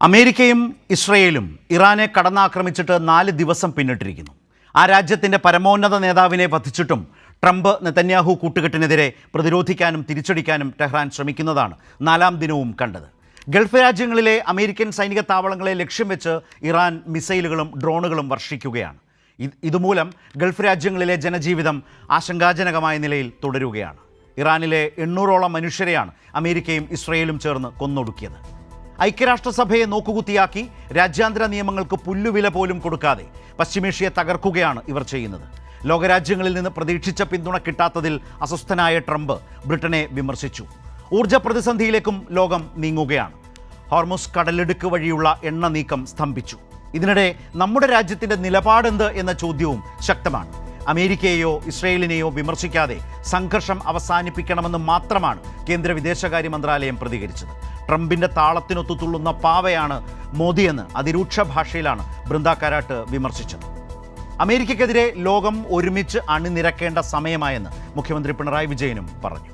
അമേരിക്കയും ഇസ്രയേലും ഇറാനെ കടന്നാക്രമിച്ചിട്ട് 4 ദിവസം പിന്നിട്ടിരിക്കുന്നു. ആ രാജ്യത്തിൻ്റെ പരമോന്നത നേതാവിനെ വധിച്ചിട്ടും ട്രംപ് നെതന്യാഹു കൂട്ടുകെട്ടിനെതിരെ പ്രതിരോധിക്കാനും തിരിച്ചടിക്കാനും ടെഹ്റാൻ ശ്രമിക്കുന്നതാണ് 4ാം ദിനവും കണ്ടത്. ഗൾഫ് രാജ്യങ്ങളിലെ അമേരിക്കൻ സൈനിക താവളങ്ങളെ ലക്ഷ്യം വെച്ച് ഇറാൻ മിസൈലുകളും ഡ്രോണുകളും വർഷിക്കുകയാണ്. ഇതുമൂലം ഗൾഫ് രാജ്യങ്ങളിലെ ജനജീവിതം ആശങ്കാജനകമായ നിലയിൽ തുടരുകയാണ്. ഇറാനിലെ 800ഓളം മനുഷ്യരെയാണ് അമേരിക്കയും ഇസ്രയേലും ചേർന്ന് കൊന്നൊടുക്കിയത്. ഐക്യരാഷ്ട്രസഭയെ നോക്കുകുത്തിയാക്കി രാജ്യാന്തര നിയമങ്ങൾക്ക് പുല്ലുവില പോലും കൊടുക്കാതെ പശ്ചിമേഷ്യയെ തകർക്കുകയാണ് ഇവർ ചെയ്യുന്നത്. ലോകരാജ്യങ്ങളിൽ നിന്ന് പ്രതീക്ഷിച്ച പിന്തുണ കിട്ടാത്തതിൽ അസ്വസ്ഥനായ ട്രംപ് ബ്രിട്ടനെ വിമർശിച്ചു. ഊർജ്ജ പ്രതിസന്ധിയിലേക്കും ലോകം നീങ്ങുകയാണ്. ഹോർമുസ് കടലിടുക്ക് വഴിയുള്ള എണ്ണ നീക്കം സ്തംഭിച്ചു. ഇതിനിടെ നമ്മുടെ രാജ്യത്തിൻ്റെ നിലപാടെന്ത് എന്ന ചോദ്യവും ശക്തമാണ്. അമേരിക്കയെയോ ഇസ്രയേലിനെയോ വിമർശിക്കാതെ സംഘർഷം അവസാനിപ്പിക്കണമെന്ന് മാത്രമാണ് കേന്ദ്ര വിദേശകാര്യ മന്ത്രാലയം പ്രതികരിച്ചത്. ട്രംപിൻ്റെ താളത്തിനൊത്തു തുള്ളുന്ന പാവയാണ് മോദിയെന്ന് അതിരൂക്ഷ ഭാഷയിലാണ് ബൃന്ദ കാരാട്ട് വിമർശിച്ചത്. അമേരിക്കയ്ക്കെതിരെ ലോകം ഒരുമിച്ച് അണിനിരക്കേണ്ട സമയമായെന്ന് മുഖ്യമന്ത്രി പിണറായി വിജയനും പറഞ്ഞു.